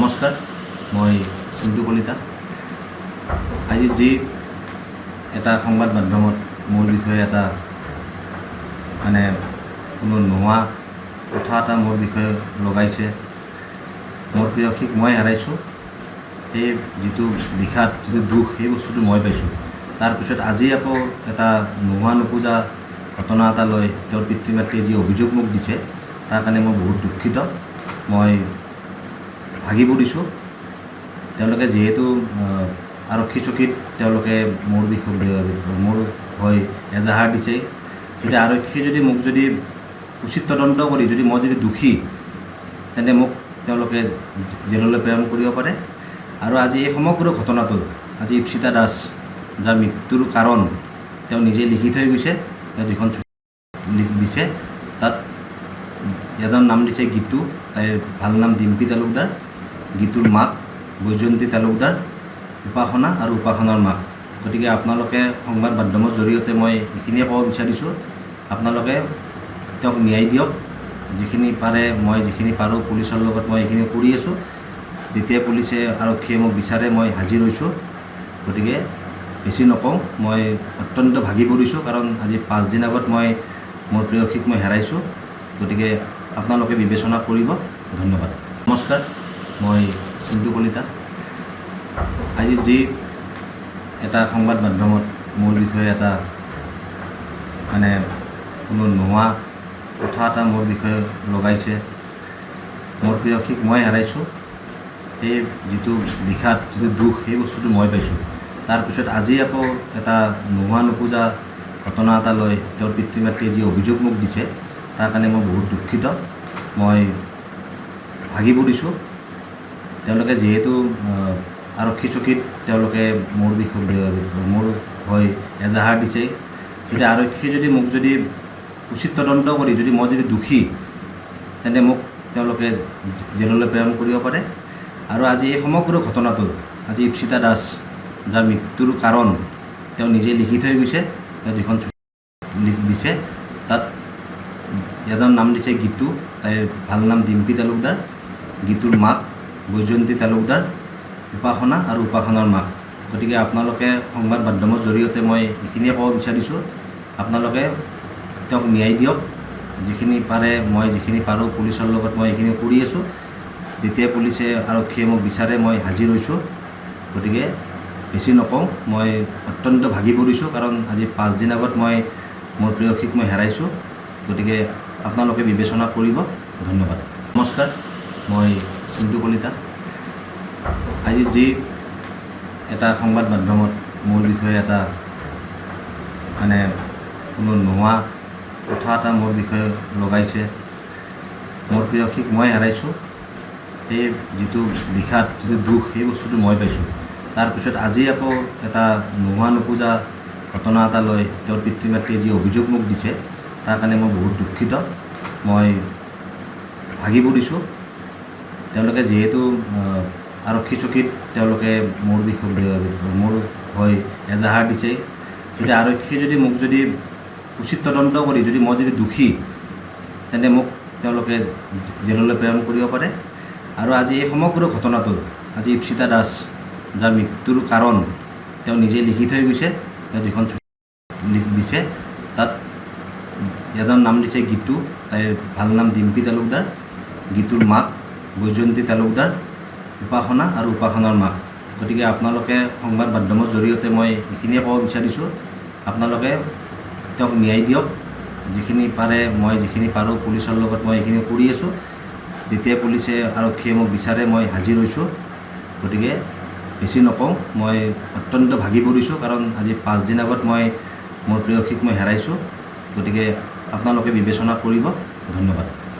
নমস্কাৰ, মই চিন্তু কলিতা। আজি যি এটা সংবাদ মাধ্যমত মোৰ বিষয়ে এটা কোনো নোহোৱা কথা এটা মোৰ বিষয়ে লগাইছে, মোৰ প্ৰিয়সীক মই হেৰাইছোঁ, সেই যিটো বিষাদ, যিটো দুখ, সেই বস্তুটো মই পাইছোঁ। তাৰপিছত আজি আকৌ এটা নোহোৱা নোপোজা ঘটনা এটা লৈ তেওঁৰ পিতৃ মাতৃয়ে যি অভিযোগ মোক দিছে, তাৰ কাৰণে মই বহুত দুখিত। মই ভাগি পৰিছোঁ। তেওঁলোকে যিহেতু আৰক্ষী চকীত তেওঁলোকে মোৰ হৈ এজাহাৰ দিছে, যদি আৰক্ষীয়ে যদি মোক উচিত তদন্ত কৰি মই যদি দোষী, তেন্তে মোক তেওঁলোকে জেললৈ প্ৰেৰণ কৰিব পাৰে। আৰু আজি এই সমগ্ৰ ঘটনাটো আজি ইপ্সিতা দাস, যাৰ মৃত্যুৰ কাৰণ তেওঁ নিজে লিখি থৈ গৈছে, তেওঁ যিখন লিখি দিছে, তাত এজন নাম দিছে গীতু, তাইৰ ভাল নাম ডিম্পী তালুকদাৰ, গীতুৰ মাক বৈজয়ন্তী তালুকদাৰ, উপাসনা আৰু উপাসনাৰ মাক। গতিকে আপোনালোকে সংবাদ মাধ্যমৰ জৰিয়তে মই এইখিনিয়ে ক'ব বিচাৰিছোঁ, আপোনালোকে তেওঁক ন্যায় দিয়ক। যিখিনি পাৰে, মই যিখিনি পাৰোঁ পুলিচৰ লগত মই এইখিনি কৰি আছোঁ। যেতিয়া পুলিচে আৰক্ষীয়ে মোক বিচাৰে মই হাজিৰ হৈছোঁ। গতিকে বেছি নকওঁ, মই অত্যন্ত ভাগি পৰিছোঁ, কাৰণ আজি 5 দিন আগত মই মোৰ প্ৰেয়সীক মই হেৰাইছোঁ। গতিকে আপোনালোকে বিবেচনা কৰিব। ধন্যবাদ। নমস্কাৰ, মই চিন্তু কলিতা। আজি যি এটা সংবাদ মাধ্যমত মোৰ বিষয়ে এটা কোনো নোহোৱা কথা এটা মোৰ বিষয়ে লগাইছে, মোৰ প্ৰিয়সীক মই হেৰাইছোঁ, সেই যিটো বিষাদ, যিটো দুখ, সেই বস্তুটো মই পাইছোঁ। তাৰপিছত আজি আকৌ এটা নোহোৱা নোপোজা ঘটনা এটা লৈ তেওঁৰ পিতৃ মাতৃয়ে যি অভিযোগ মোক দিছে, তাৰ কাৰণে মই বহুত দুখিত। মই ভাগি পৰিছোঁ। তেওঁলোকে যিহেতু আৰক্ষী চকীত তেওঁলোকে মোৰ হৈ এজাহাৰ দিছে, যদি আৰক্ষীয়ে মোক উচিত তদন্ত কৰি মই যদি দোষী, তেন্তে মোক তেওঁলোকে জেললৈ প্ৰেৰণ কৰিব পাৰে। আৰু আজি এই সমগ্ৰ ঘটনাটো আজি ইপ্সিতা দাস, যাৰ মৃত্যুৰ কাৰণ তেওঁ নিজে লিখি থৈ গৈছে, তেওঁ যিখন লিখি দিছে, তাত এজন নাম দিছে গীতু, তাইৰ ভাল নাম ডিম্পী তালুকদাৰ, গীতুৰ মাক বৈজয়ন্তী তালুকদাৰ, উপাসনা আৰু উপাসনাৰ মাক। গতিকে আপোনালোকে সংবাদ মাধ্যমৰ জৰিয়তে মই এইখিনিয়ে ক'ব বিচাৰিছোঁ, আপোনালোকে তেওঁক ন্যায় দিয়ক। যিখিনি পাৰে, মই যিখিনি পাৰোঁ পুলিচৰ লগত মই এইখিনি কৰি আছোঁ। যেতিয়া পুলিচে আৰক্ষীয়ে মোক বিচাৰে মই হাজিৰ হৈছোঁ। গতিকে বেছি নকওঁ, মই অত্যন্ত ভাগি পৰিছোঁ, কাৰণ আজি 5 দিন আগত মই মোৰ প্ৰেয়সীক মই হেৰাইছোঁ। গতিকে আপোনালোকে বিবেচনা কৰিব। ধন্যবাদ। নমস্কাৰ, মই চিন্তু কলিতা। আজি যি এটা সংবাদ মাধ্যমত মোৰ বিষয়ে এটা কোনো নোহোৱা কথা এটা মোৰ বিষয়ে লগাইছে, মোৰ প্ৰিয়সীক মই হেৰাইছোঁ, সেই যিটো বিষাদ, যিটো দুখ, সেই বস্তুটো মই পাইছোঁ। তাৰপিছত আজি আকৌ এটা নোহোৱা নোপোজা ঘটনা এটা লৈ তেওঁৰ পিতৃ মাতৃয়ে যি অভিযোগ মোক দিছে, তাৰ কাৰণে মই বহুত দুখিত। মই ভাগি পৰিছোঁ। তেওঁলোকে যিহেতু আৰক্ষী চকীত তেওঁলোকে মোৰ হৈ এজাহাৰ দিছে, যদি আৰক্ষীয়ে মোক উচিত তদন্ত কৰি মই যদি দোষী, তেন্তে মোক তেওঁলোকে জেললৈ প্ৰেৰণ কৰিব পাৰে। আৰু আজি এই সমগ্ৰ ঘটনাটো আজি ইপ্সিতা দাস, যাৰ মৃত্যুৰ কাৰণ তেওঁ নিজে লিখি থৈ গৈছে, তেওঁ যিখন লিখি দিছে, তাত এজন নাম দিছে গীতু, তাইৰ ভাল নাম ডিম্পী তালুকদাৰ, গীতুৰ মাক বৈজয়ন্তী তালুকদাৰ, উপাসনা আৰু উপাসনাৰ মাক। গতিকে আপোনালোকে সংবাদ মাধ্যমৰ জৰিয়তে মই এইখিনিয়ে ক'ব বিচাৰিছোঁ, আপোনালোকে তেওঁক ন্যায় দিয়ক। যিখিনি পাৰে, মই যিখিনি পাৰোঁ পুলিচৰ লগত মই এইখিনি কৰি আছোঁ। যেতিয়া পুলিচে আৰক্ষীয়ে মোক বিচাৰে মই হাজিৰ হৈছোঁ। গতিকে বেছি নকওঁ, মই অত্যন্ত ভাগি পৰিছোঁ, কাৰণ আজি 5 দিন আগত মই মোৰ প্ৰেয়সীক মই হেৰাইছোঁ। গতিকে আপোনালোকে বিবেচনা কৰিব। ধন্যবাদ।